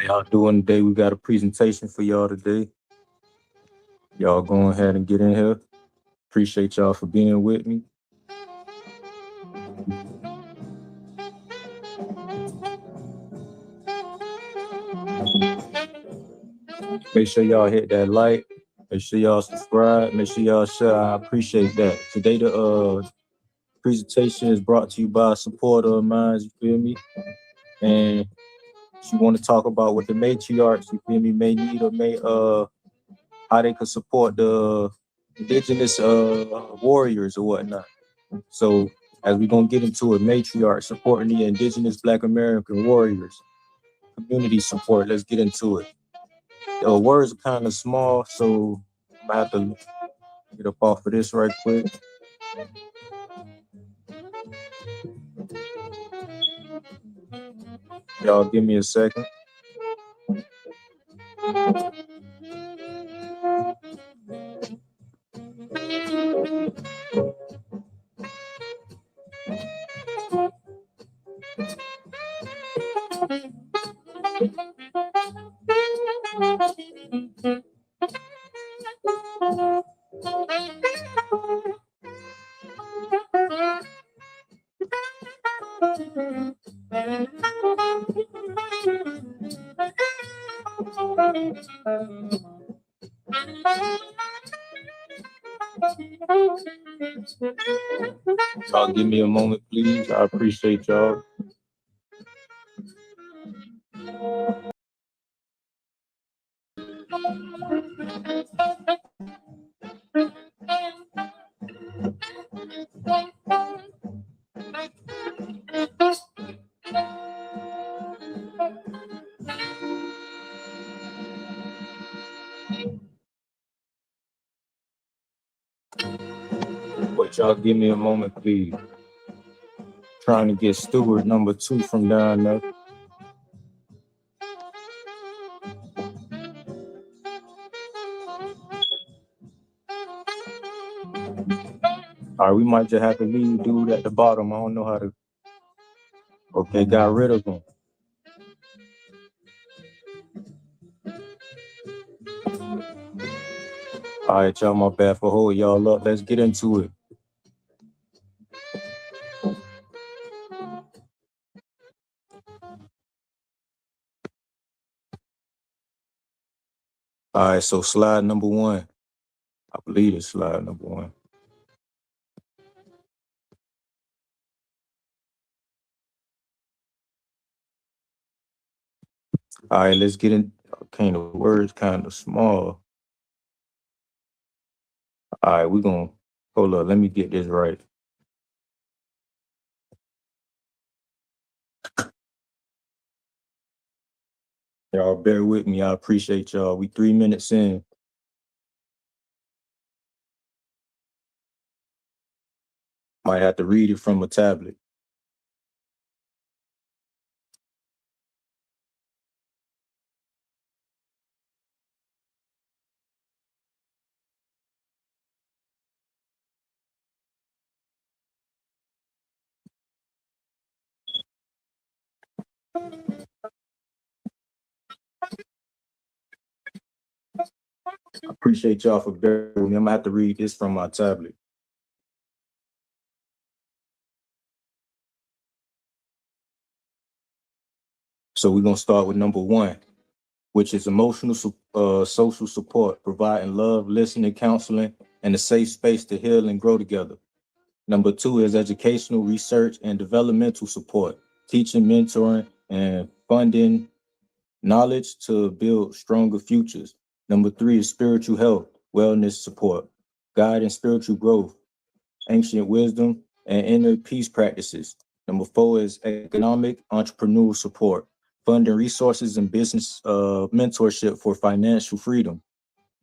Y'all doing today? We got a presentation for y'all today. Y'all go ahead and get in here. Appreciate y'all for being with me. Make sure y'all hit that like. Make sure y'all subscribe. Make sure y'all share. I appreciate that. Today the presentation is brought to you by a supporter of mine. You feel me? And she want to talk about what the matriarchs, you feel me, may need or may how they could support the indigenous warriors or whatnot. So as we're gonna get into it, matriarch supporting the indigenous Black American warriors, community support. Let's get into it. The words are kind of small, so I have to get up off of this right quick. Y'all give me a second. Y'all give me a moment, please. I appreciate y'all. But y'all give me a moment, please. Trying to get steward number 2 from down there. All right, we might just have to leave dude at the bottom. I don't know how to. Okay, got rid of him. All right, y'all, my bad for holding y'all up. Let's get into it. All right, so slide number 1. I believe it's slide number 1. All right, let's get in. Okay, the word's kind of small. All right, we're going to hold up. Let me get this right. Y'all bear with me. I appreciate y'all. We 3 minutes in. Might have to read it from a tablet. Appreciate y'all for bearing with me. I'm gonna have to read this from my tablet. So we're gonna start with number 1, which is emotional social support, providing love, listening, counseling, and a safe space to heal and grow together. Number 2 is educational, research, and developmental support, teaching, mentoring, and funding knowledge to build stronger futures. Number 3 is spiritual health, wellness support, guiding spiritual growth, ancient wisdom, and inner peace practices. Number 4 is economic entrepreneurial support, funding resources and business mentorship for financial freedom.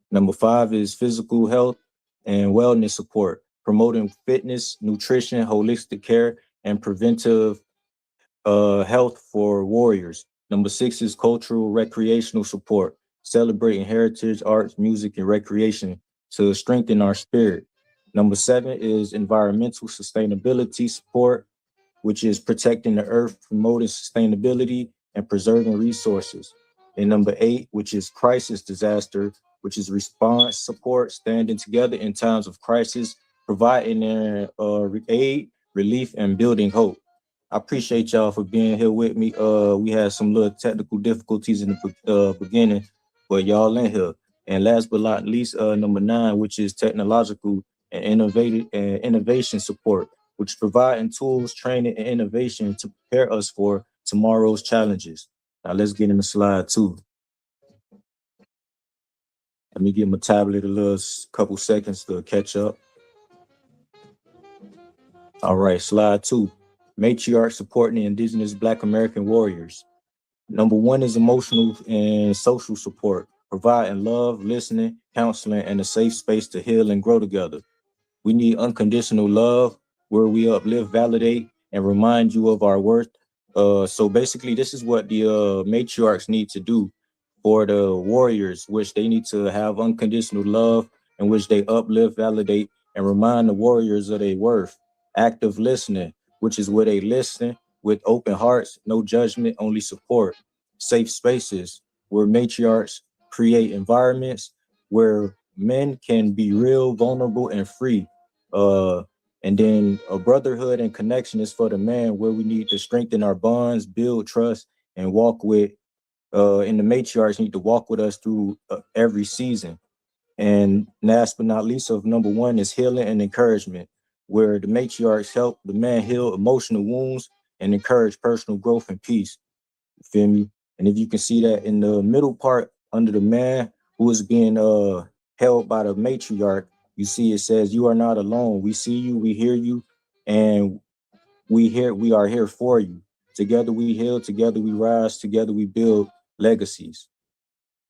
Number 5 is physical health and wellness support, promoting fitness, nutrition, holistic care, and preventive health for warriors. Number 6 is cultural recreational support, celebrating heritage, arts, music, and recreation to strengthen our spirit. Number 7 is environmental sustainability support, which is protecting the earth, promoting sustainability, and preserving resources. And number 8, which is crisis disaster, which is response support, standing together in times of crisis, providing aid, relief, and building hope. I appreciate y'all for being here with me. We had some little technical difficulties in the beginning, but y'all in here. And last but not least, number 9, which is technological and innovation support, which providing tools, training, and innovation to prepare us for tomorrow's challenges. Now let's get into slide 2. Let me give my tablet a little couple seconds to catch up. All right, slide 2. Matriarch supporting the Indigenous Black American warriors. Number 1 is emotional and social support, providing love, listening, counseling, and a safe space to heal and grow together. We need unconditional love where we uplift, validate, and remind you of our worth. So basically, this is what the matriarchs need to do for the warriors, which they need to have unconditional love in which they uplift, validate, and remind the warriors of their worth. Active listening, which is where they listen with open hearts, no judgment, only support. Safe spaces, where matriarchs create environments where men can be real, vulnerable, and free. Uh, and then a brotherhood and connection is for the man, where we need to strengthen our bonds, build trust, and walk with. And the matriarchs need to walk with us through every season. And last but not least, of number 1 is healing and encouragement, where the matriarchs help the man heal emotional wounds and encourage personal growth and peace. You feel me? And if you can see that in the middle part under the man who is being held by the matriarch, you see it says, "You are not alone. We see you, we hear you, and we are here for you. Together we heal, together we rise, together we build legacies."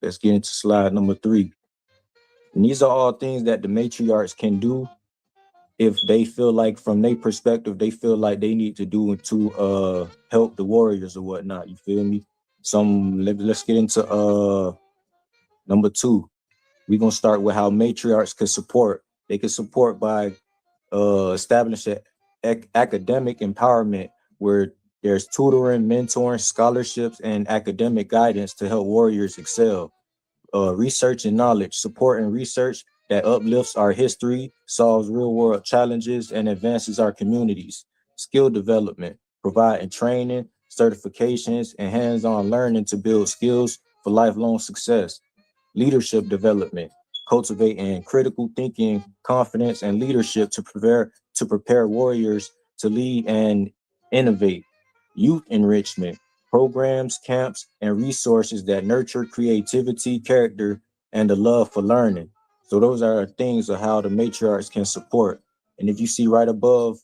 Let's get into slide number 3. And these are all things that the matriarchs can do if they feel like, from their perspective, they feel like they need to do to help the warriors or whatnot. You feel me? Let's get into number 2. We're gonna start with how matriarchs could support. They could support by establishing academic empowerment, where there's tutoring, mentoring, scholarships, and academic guidance to help warriors excel. Research and knowledge, supporting research that uplifts our history, solves real world challenges, and advances our communities. Skill development, providing training, certifications, and hands on learning to build skills for lifelong success. Leadership development, cultivating critical thinking, confidence, and leadership to prepare warriors to lead and innovate. Youth enrichment, programs, camps, and resources that nurture creativity, character, and the love for learning. So those are things of how the matriarchs can support. And if you see right above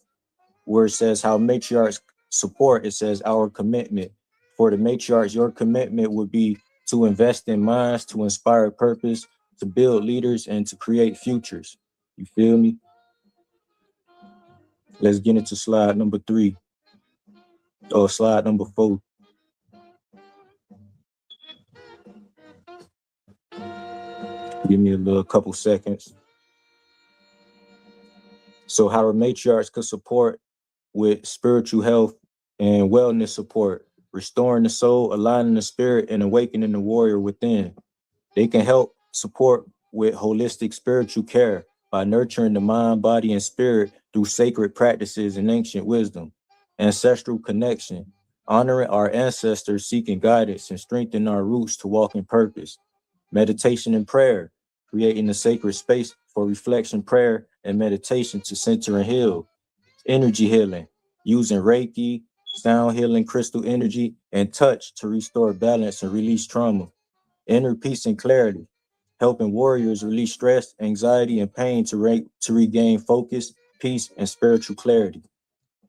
where it says how matriarchs support, it says our commitment. For the matriarchs, your commitment would be to invest in minds, to inspire purpose, to build leaders, and to create futures. You feel me? Let's get into slide number 3 or slide number 4. Give me a little couple seconds. So how the matriarchs could support with spiritual health and wellness support, restoring the soul, aligning the spirit, and awakening the warrior within. They can help support with holistic spiritual care by nurturing the mind, body, and spirit through sacred practices and ancient wisdom. Ancestral connection, honoring our ancestors, seeking guidance, and strengthening our roots to walk in purpose. Meditation and prayer, creating a sacred space for reflection, prayer, and meditation to center and heal. Energy healing, using Reiki, sound healing, crystal energy, and touch to restore balance and release trauma. Inner peace and clarity, helping warriors release stress, anxiety, and pain to regain focus, peace, and spiritual clarity.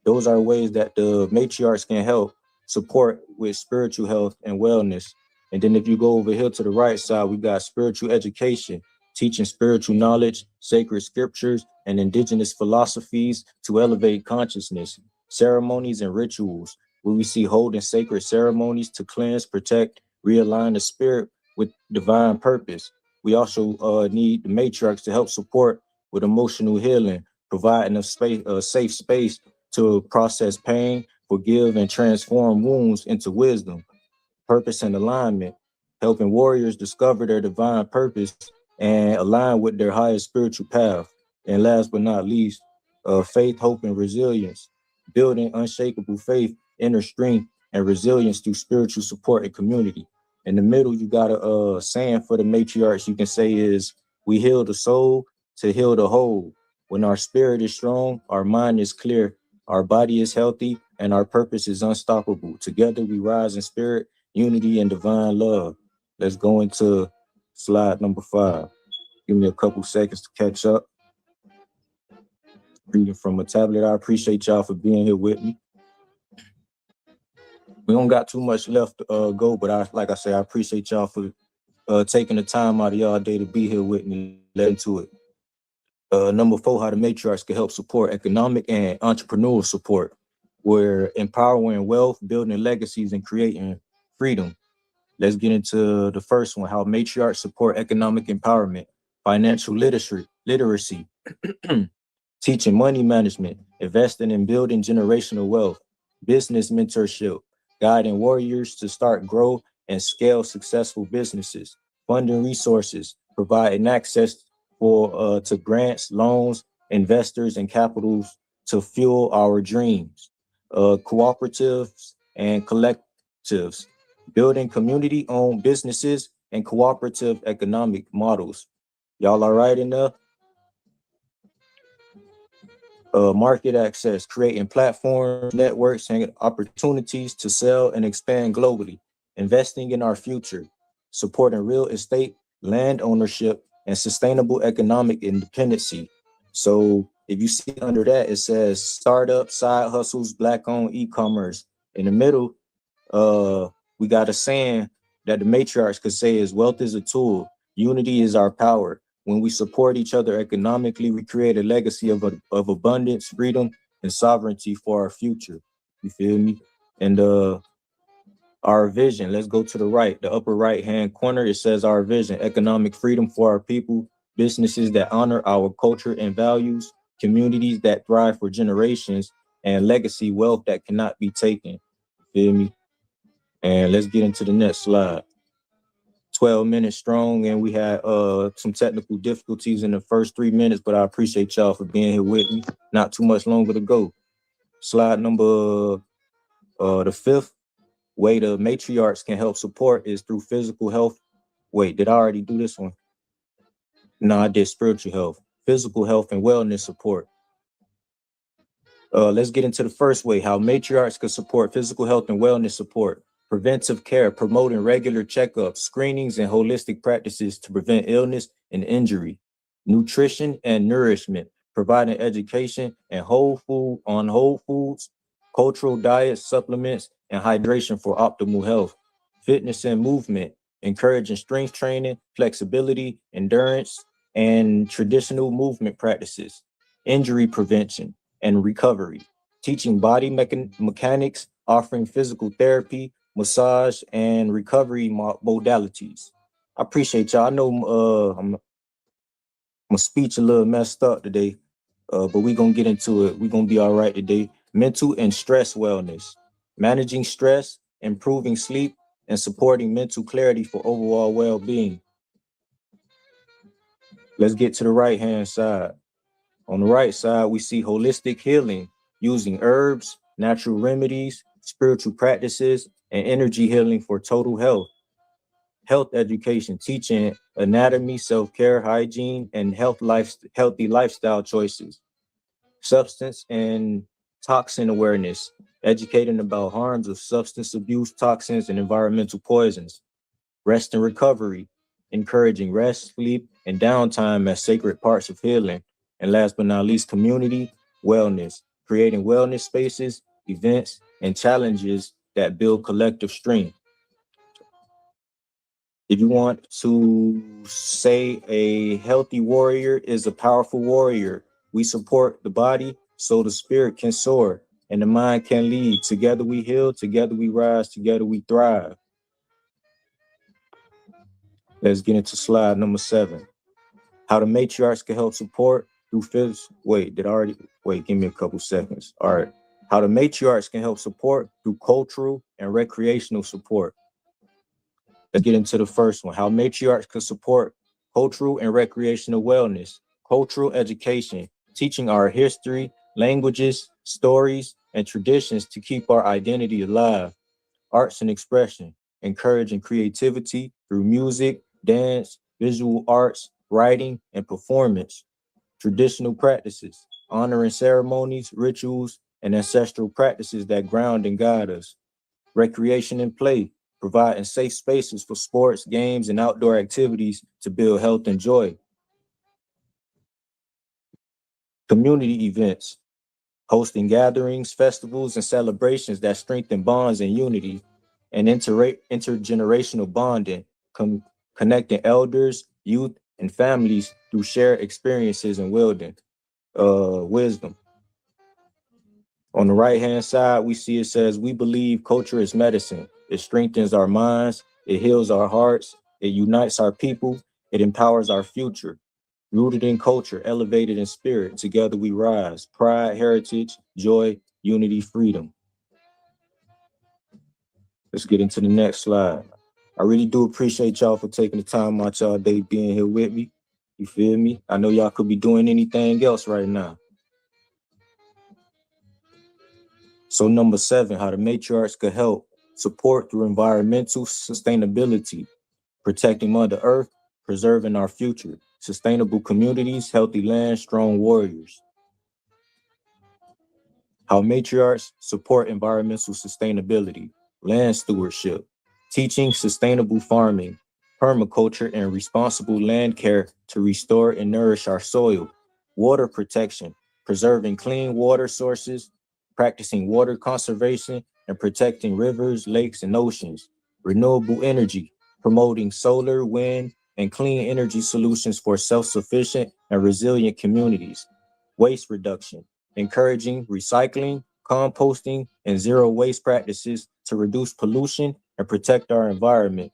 Those are ways that the matriarchs can help support with spiritual health and wellness. And then if you go over here to the right side, we got spiritual education, teaching spiritual knowledge, sacred scriptures, and indigenous philosophies to elevate consciousness. Ceremonies and rituals, where we see holding sacred ceremonies to cleanse, protect, realign the spirit with divine purpose. We also need the matriarchs to help support with emotional healing, providing a safe space to process pain, forgive, and transform wounds into wisdom. Purpose and alignment, helping warriors discover their divine purpose and align with their highest spiritual path. And last but not least, faith, hope, and resilience, building unshakable faith, inner strength, and resilience through spiritual support and community. In the middle, you got a saying for the matriarchs you can say is, we heal the soul to heal the whole. When our spirit is strong, our mind is clear, our body is healthy, and our purpose is unstoppable. Together we rise in spirit, unity, and divine love. Let's go into slide number 5. Give me a couple seconds to catch up. Reading from a tablet. I appreciate y'all for being here with me. We don't got too much left to go, but like I say, I appreciate y'all for taking the time out of y'all day to be here with me. Let into it. Number 4, how the matriarchs can help support economic and entrepreneurial support. We're empowering wealth, building legacies, and creating freedom. Let's get into the first one, how matriarchs support economic empowerment, financial literacy, teaching money management, investing in building generational wealth, business mentorship, guiding warriors to start, grow, and scale successful businesses, funding resources, providing access to grants, loans, investors, and capitals to fuel our dreams, cooperatives and collectives, building community-owned businesses and cooperative economic models. Y'all all right in there? Market access, creating platforms, networks, and opportunities to sell and expand globally, investing in our future, supporting real estate, land ownership, and sustainable economic independency. So if you see under that, it says startup, side hustles, black-owned e-commerce. In the middle, uh, we got a saying that the matriarchs could say is, wealth is a tool, unity is our power. When we support each other economically, we create a legacy of abundance, freedom, and sovereignty for our future. You feel me? And our vision, let's go to the right, the upper right-hand corner, it says our vision, economic freedom for our people, businesses that honor our culture and values, communities that thrive for generations, and legacy wealth that cannot be taken. You feel me? And let's get into the next slide. 12 minutes strong, and we had some technical difficulties in the first 3 minutes, but I appreciate y'all for being here with me. Not too much longer to go. Slide number the 5th way the matriarchs can help support is through physical health. Wait, did I already do this one? No, I did spiritual health, physical health, and wellness support. Let's get into the first way, how matriarchs can support physical health and wellness support. Preventive care, promoting regular checkups, screenings, and holistic practices to prevent illness and injury. Nutrition and nourishment, providing education and whole foods, cultural diets, supplements, and hydration for optimal health. Fitness and movement, encouraging strength training, flexibility, endurance, and traditional movement practices. Injury prevention and recovery, teaching body mechanics, offering physical therapy, massage, and recovery modalities. I appreciate y'all. I know my speech a little messed up today, but we're going to get into it. We're going to be all right today. Mental and stress wellness, managing stress, improving sleep, and supporting mental clarity for overall well-being. Let's get to the right-hand side. On the right side, we see holistic healing using herbs, natural remedies, spiritual practices, and energy healing for total health. Health education, teaching anatomy, self-care, hygiene, and healthy lifestyle choices. Substance and toxin awareness, educating about harms of substance abuse, toxins, and environmental poisons. Rest and recovery, encouraging rest, sleep, and downtime as sacred parts of healing. And last but not least, community wellness, creating wellness spaces, events, and challenges that build collective strength. If you want to say a healthy warrior is a powerful warrior, we support the body so the spirit can soar and the mind can lead. Together we heal, together we rise, together we thrive. Let's get into slide number 7. How the matriarchs can help support through give me a couple seconds. All right. How the matriarchs can help support through cultural and recreational support. Let's get into the first one. How matriarchs could support cultural and recreational wellness, cultural education, teaching our history, languages, stories, and traditions to keep our identity alive. Arts and expression, encouraging creativity through music, dance, visual arts, writing, and performance. Traditional practices, honoring ceremonies, rituals, and ancestral practices that ground and guide us. Recreation and play, providing safe spaces for sports, games, and outdoor activities to build health and joy. Community events, hosting gatherings, festivals, and celebrations that strengthen bonds and unity, and intergenerational bonding, connecting elders, youth, and families through shared experiences and wisdom. On the right hand side, we see it says, we believe culture is medicine. It strengthens our minds, it heals our hearts, it unites our people, it empowers our future. Rooted in culture, elevated in spirit, together we rise. Pride, heritage, joy, unity, freedom. Let's get into the next slide. I really do appreciate y'all for taking the time out y'all day being here with me. You feel me? I know y'all could be doing anything else right now. So number 7, how the matriarchs could help support through environmental sustainability, protecting Mother Earth, preserving our future, sustainable communities, healthy land, strong warriors. How matriarchs support environmental sustainability, land stewardship, teaching sustainable farming, permaculture, and responsible land care to restore and nourish our soil, water protection, preserving clean water sources, practicing water conservation, and protecting rivers, lakes, and oceans, renewable energy, promoting solar, wind, and clean energy solutions for self-sufficient and resilient communities, waste reduction, encouraging recycling, composting, and zero waste practices to reduce pollution and protect our environment.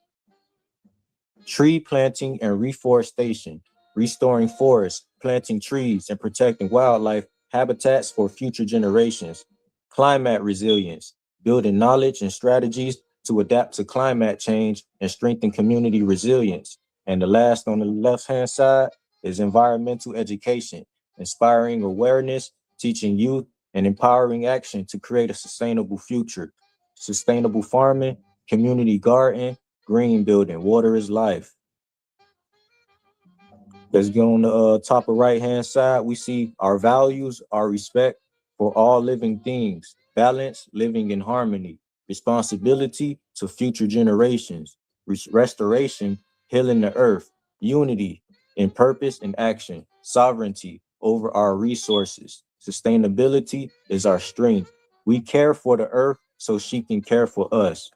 Tree planting and reforestation, restoring forests, planting trees, and protecting wildlife habitats for future generations. Climate resilience, building knowledge and strategies to adapt to climate change and strengthen community resilience. And the last on the left hand side is environmental education, inspiring awareness, teaching youth, and empowering action to create a sustainable future. Sustainable farming, community garden, green building, water is life. Let's get on the top of right hand side. We see our values, our respect for all living things, balance, living in harmony, responsibility to future generations, restoration, healing the earth, unity in purpose and action, sovereignty over our resources. Sustainability is our strength. We care for the earth so she can care for us.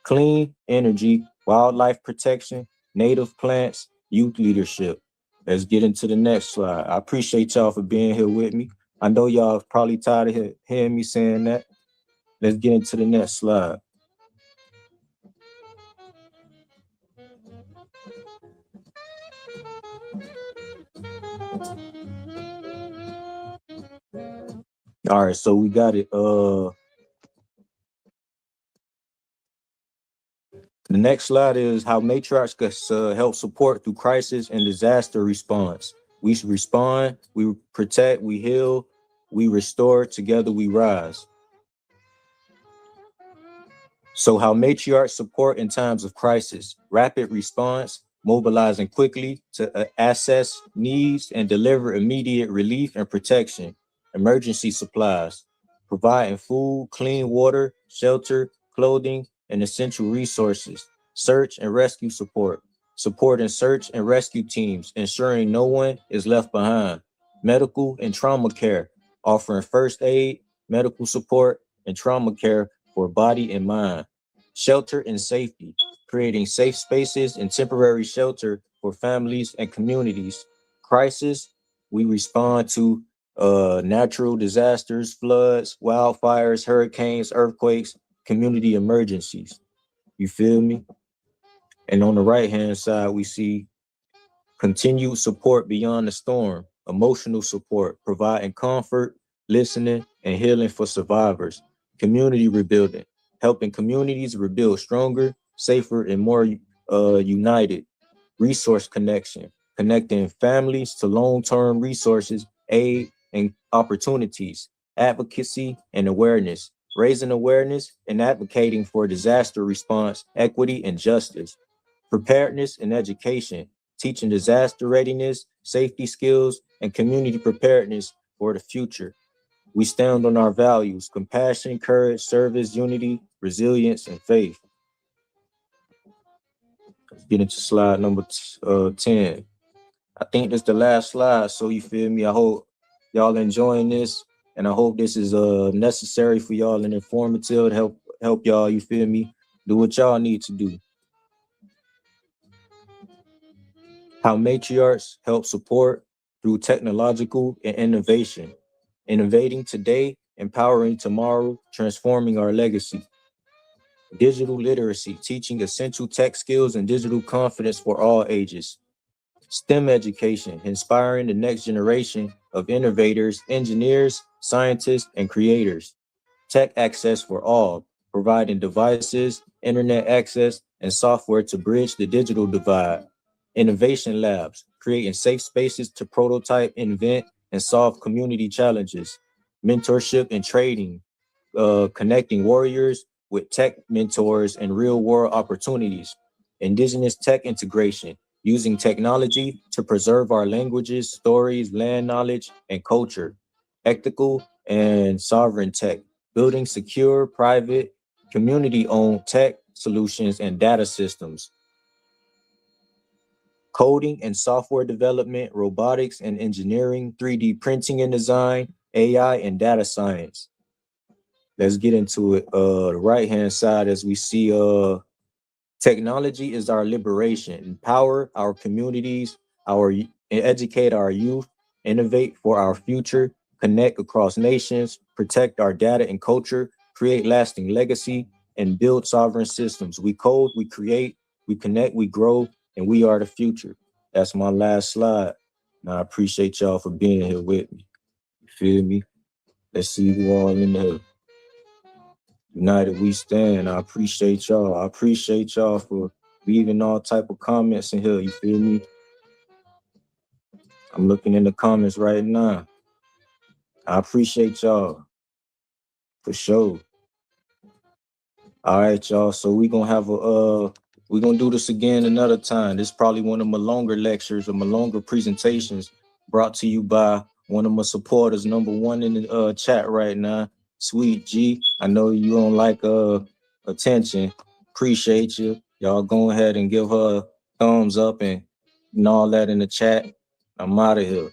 Clean energy, wildlife protection, native plants, youth leadership. Let's get into the next slide. I appreciate y'all for being here with me. I know y'all probably tired of hearing me saying that. Let's get into the next slide. All right, so we got it. The next slide is how matriarchs can help support through crisis and disaster response. We should respond, we protect, we heal, we restore, together we rise. So how matriarchs support in times of crisis, rapid response, mobilizing quickly to assess needs and deliver immediate relief and protection, emergency supplies, providing food, clean water, shelter, clothing, and essential resources, search and rescue support, supporting search and rescue teams, ensuring no one is left behind, medical and trauma care, offering first aid, medical support, and trauma care for body and mind. Shelter and safety, creating safe spaces and temporary shelter for families and communities. Crisis, we respond to natural disasters, floods, wildfires, hurricanes, earthquakes, community emergencies. You feel me? And on the right hand side, we see continued support beyond the storm, emotional support, providing comfort, listening, and healing for survivors. Community rebuilding, helping communities rebuild stronger, safer, and more united. Resource connection, connecting families to long-term resources, aid, and opportunities. Advocacy and awareness, raising awareness and advocating for disaster response, equity, and justice. Preparedness and education, teaching disaster readiness, safety skills, and community preparedness for the future. We stand on our values: compassion, courage, service, unity, resilience, and faith. Let's get into slide number 10. I think this is the last slide, so you feel me? I hope y'all enjoying this, and I hope this is necessary for y'all and informative to help y'all, you feel me? Do what y'all need to do. How matriarchs help support through technological and innovation, innovating today, empowering tomorrow, transforming our legacy. Digital literacy, teaching essential tech skills and digital confidence for all ages. STEM education, inspiring the next generation of innovators, engineers, scientists, and creators. Tech access for all, providing devices, internet access, and software to bridge the digital divide. Innovation labs, creating safe spaces to prototype, invent, and solve community challenges. Mentorship and trading, connecting warriors with tech mentors and real world opportunities. Indigenous tech integration, using technology to preserve our languages, stories, land knowledge, and culture. Ethical and sovereign tech, building secure, private, community owned tech solutions and data systems. Coding and software development, robotics and engineering, 3D printing and design, AI and data science. Let's get into it. The right hand side, as we see, technology is our liberation. Empower our communities, educate our youth, innovate for our future, connect across nations, protect our data and culture, create lasting legacy, and build sovereign systems. We code, we create, we connect, we grow, and we are the future. That's my last slide. And I appreciate y'all for being here with me. You feel me? Let's see who all in there. United we stand. I appreciate y'all. I appreciate y'all for leaving all type of comments in here. You feel me? I'm looking in the comments right now. I appreciate y'all for sure. All right, y'all. So we're gonna do this again another time. This is probably one of my longer lectures or my longer presentations brought to you by one of my supporters, number one in the chat right now, Sweet G. I know you don't like attention. Appreciate you. Y'all go ahead and give her a thumbs up and all that in the chat. I'm out of here.